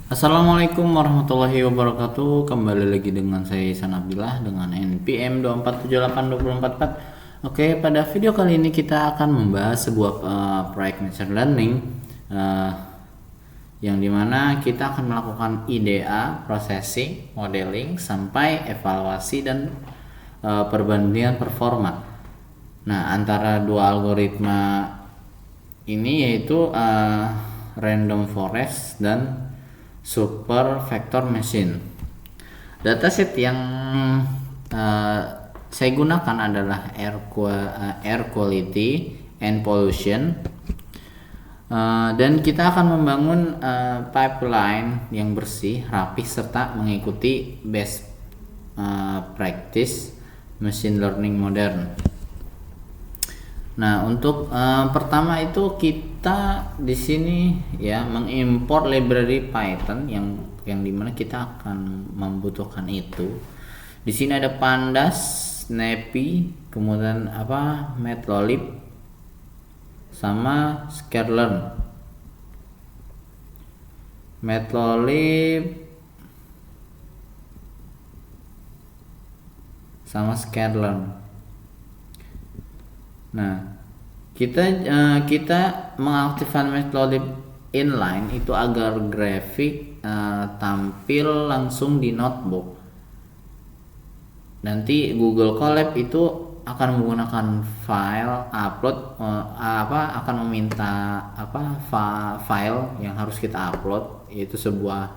Assalamualaikum warahmatullahi wabarakatuh. Kembali lagi dengan saya Ihsan Abdillah dengan NPM 2478244. Oke, pada video kali ini kita akan membahas sebuah proyek machine learning eh, yang dimana kita akan melakukan IDA, processing, modeling, sampai evaluasi dan perbandingan performa. Nah, antara dua algoritma ini yaitu random forest dan super vector machine. Dataset yang saya gunakan adalah air quality and pollution. Dan kita akan membangun pipeline yang bersih, rapih, serta mengikuti best practice machine learning modern. Nah, untuk pertama itu kita di sini ya mengimpor library Python yang dimana kita akan membutuhkan itu. Di sini ada Pandas, Snappy, kemudian Matplotlib sama Sklearn. Matplotlib sama Sklearn. Nah, kita mengaktifkan Matplotlib inline itu agar grafik tampil langsung di notebook. Nanti Google Colab itu akan menggunakan file upload akan meminta file yang harus kita upload, yaitu sebuah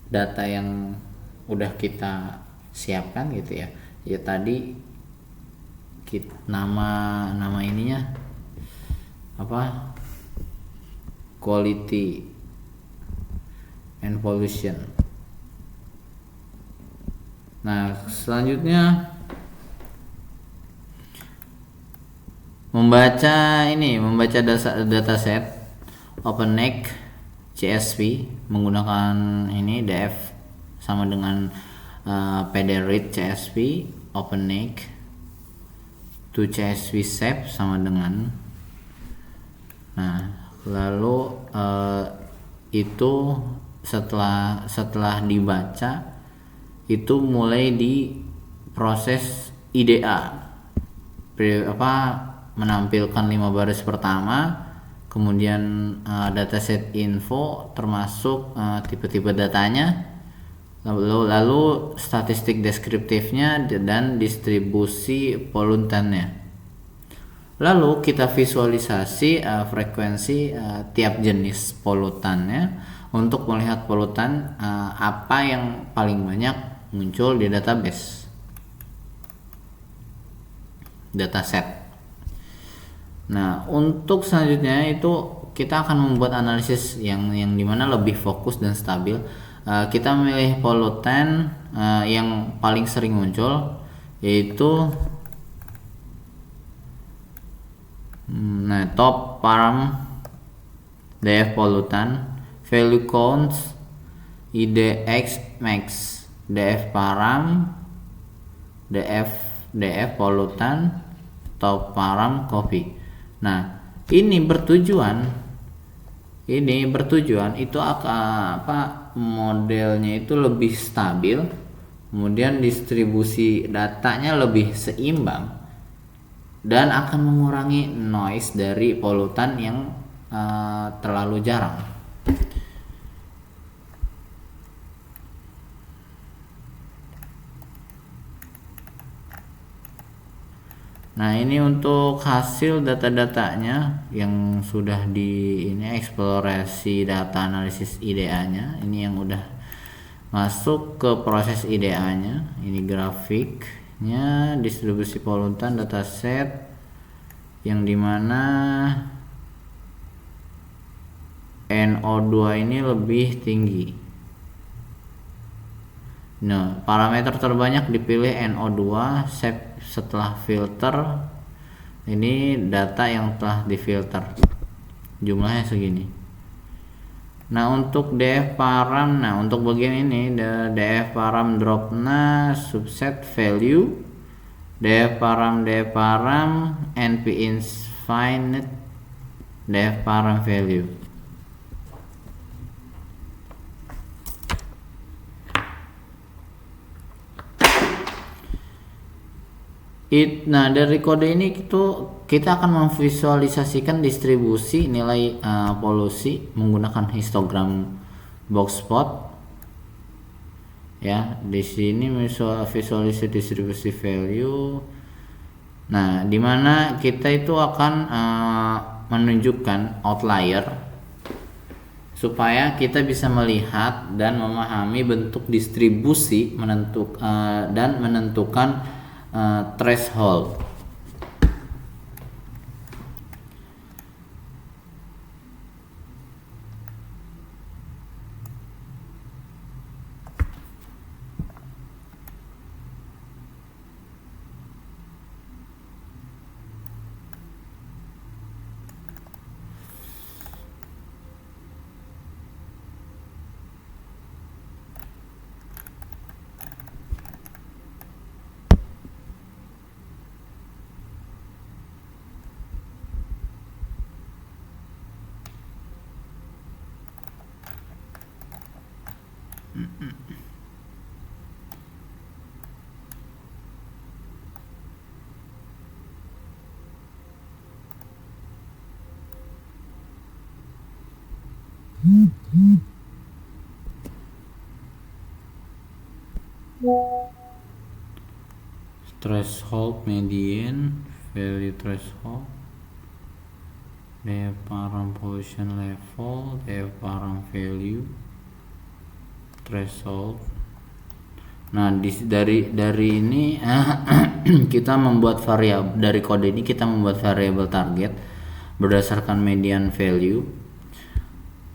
data yang udah kita siapkan gitu ya. Ya tadi nama ininya quality and pollution. Nah, selanjutnya membaca dataset OpenEGG CSV menggunakan ini df sama dengan pdread CSV OpenEGG to CSV shape sama dengan. Nah, lalu itu setelah dibaca itu mulai di proses IDA, menampilkan 5 baris pertama, kemudian dataset info termasuk tipe-tipe datanya, lalu statistik deskriptifnya dan distribusi polutannya. Lalu kita visualisasi frekuensi tiap jenis polutannya untuk melihat polutan apa yang paling banyak muncul di dataset. Nah, untuk selanjutnya itu kita akan membuat analisis yang dimana lebih fokus dan stabil. Kita memilih polutan yang paling sering muncul, yaitu top param df polutan, value counts, IDX max, df param, df polutan, top param copy. Nah, ini bertujuan itu modelnya itu lebih stabil, kemudian distribusi datanya lebih seimbang, dan akan mengurangi noise dari polutan yang terlalu jarang. Nah, ini untuk hasil data-datanya yang sudah eksplorasi data analisis IDA-nya. Ini yang udah masuk ke proses IDA-nya. Ini grafiknya, distribusi polutan dataset yang dimana NO2 ini lebih tinggi. Nah, parameter terbanyak dipilih NO2 setelah filter. Ini data yang telah difilter, jumlahnya segini. Nah, untuk df param, untuk bagian ini df param dropna subset value, df param np infinite df param value. Nah, dari kode ini kita akan memvisualisasikan distribusi nilai polusi menggunakan histogram box plot. Ya, di sini visualisasi distribusi value. Nah, di mana kita itu akan menunjukkan outlier supaya kita bisa melihat dan memahami bentuk distribusi dan menentukan threshold. Threshold median value threshold, depth param pollution level, depth param value threshold. Nah, dari ini kita membuat variabel, dari kode ini kita membuat variabel target berdasarkan median value,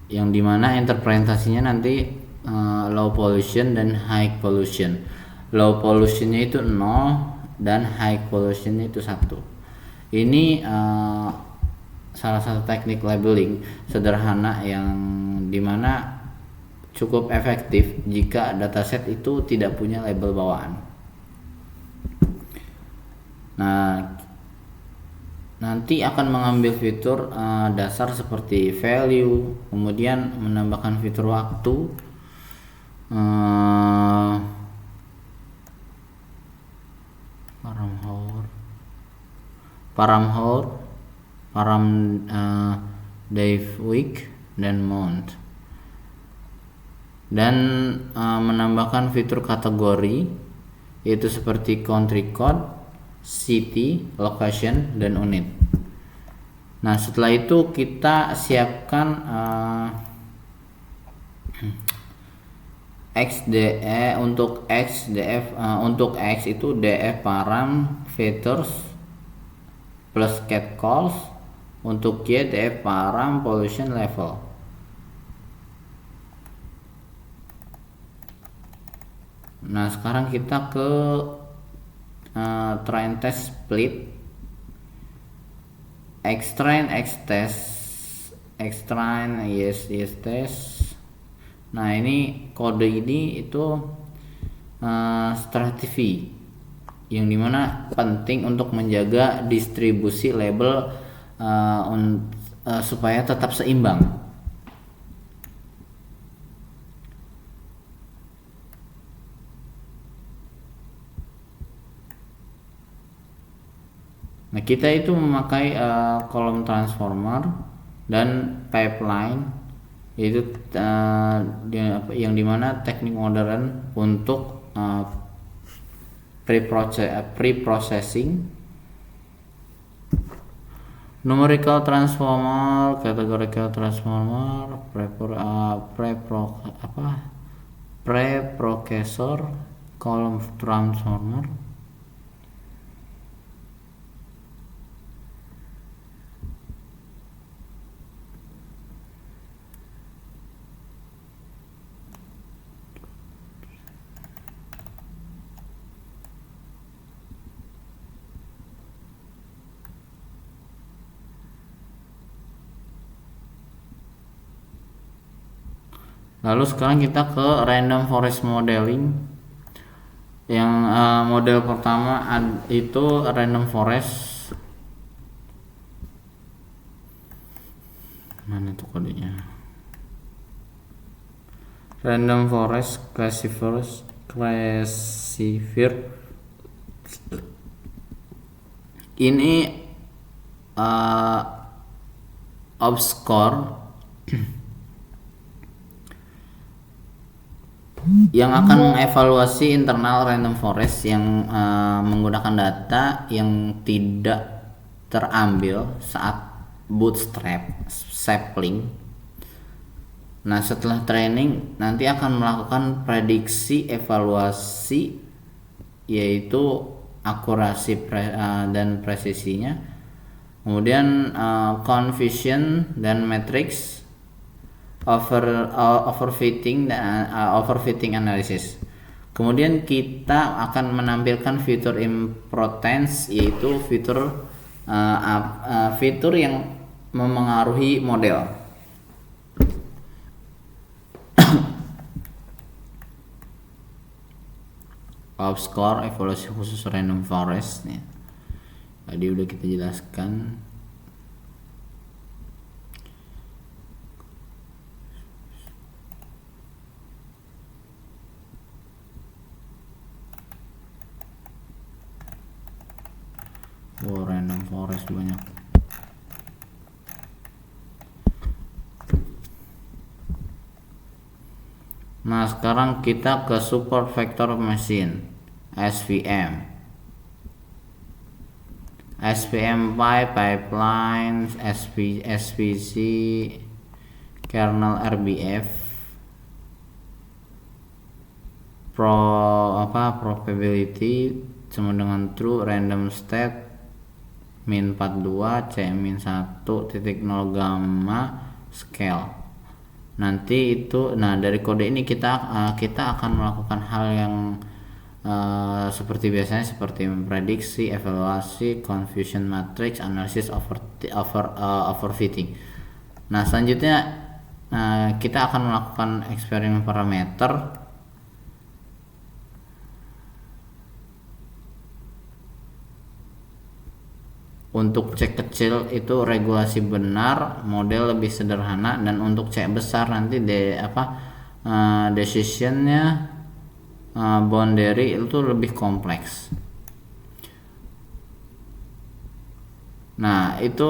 yang dimana interpretasinya nanti low pollution dan high pollution. Low pollutionnya itu 0 dan high pollutionnya itu 1. Ini salah satu teknik labeling sederhana yang dimana cukup efektif jika dataset itu tidak punya label bawaan. Nah, nanti akan mengambil fitur dasar seperti value, kemudian menambahkan fitur waktu, param day week dan month, dan menambahkan fitur kategori yaitu seperti country code, city, location, dan unit. Nah, setelah itu kita siapkan XDE untuk XDF. Untuk X itu DF param features plus cat calls. Untuk Y DF param pollution level. Nah, sekarang kita ke train test split, extrain yes test. Nah, ini kode ini itu strategi yang dimana penting untuk menjaga distribusi label supaya tetap seimbang. Nah, kita itu memakai kolom transformer dan pipeline, yaitu yang dimana teknik modern untuk pre-processing, numerical transformer, categorical transformer, pre-processor, column transformer. Lalu sekarang kita ke random forest modeling. Yang model pertama itu random forest. Mana tuh kodenya? Random forest classifier ini obscore yang akan mengevaluasi internal random forest yang menggunakan data yang tidak terambil saat bootstrap sapling. Nah, setelah training nanti akan melakukan prediksi evaluasi, yaitu akurasi dan presisinya, kemudian confusion dan matrix, overfitting dan overfitting analysis. Kemudian kita akan menampilkan fitur importance, yaitu fitur yang memengaruhi model. Obscore evaluasi khusus random forest nih. Tadi udah kita jelaskan. Random forest banyak. Nah, sekarang kita ke support vector machine, SVM. SVM pipeline, SVC, kernel RBF, probability sama dengan true, random state min 42, C min 1, titik 0 gamma, scale. Nanti itu, nah dari kode ini kita akan melakukan hal yang seperti biasanya, seperti memprediksi, evaluasi, confusion matrix, analysis, overfitting. Nah, selanjutnya kita akan melakukan eksperimen parameter. Untuk cek kecil itu regulasi benar, model lebih sederhana, dan untuk cek besar nanti decisionnya, boundary itu lebih kompleks. Nah, itu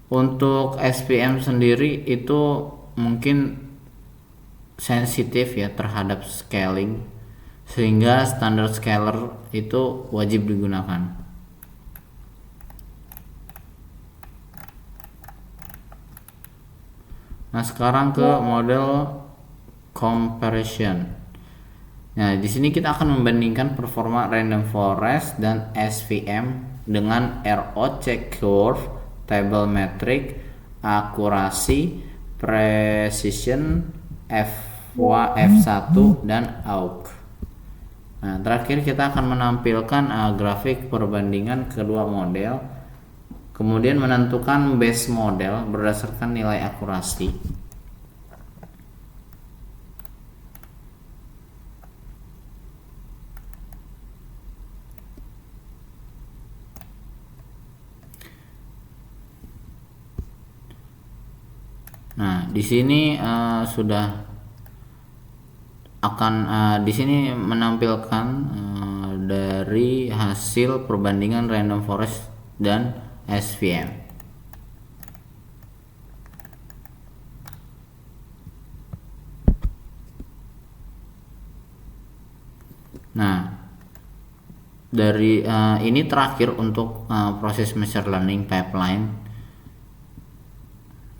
untuk SVM sendiri itu mungkin sensitif ya terhadap scaling, sehingga standard scaler itu wajib digunakan. Nah, sekarang ke model comparison. Nah, di sini kita akan membandingkan performa random forest dan SVM dengan ROC curve, table metric, akurasi, precision, F1 dan AUK. Nah, terakhir kita akan menampilkan grafik perbandingan kedua model. Kemudian menentukan base model berdasarkan nilai akurasi. Nah, di sini sudah akan di sini menampilkan dari hasil perbandingan random forest dan SVM. Nah, dari ini terakhir untuk proses machine learning pipeline.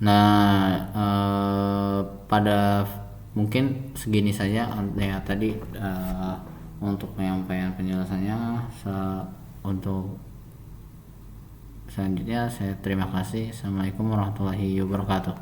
Nah, pada mungkin segini saja ya tadi untuk penyampaian penjelasannya. Untuk selanjutnya saya terima kasih. Assalamualaikum warahmatullahi wabarakatuh.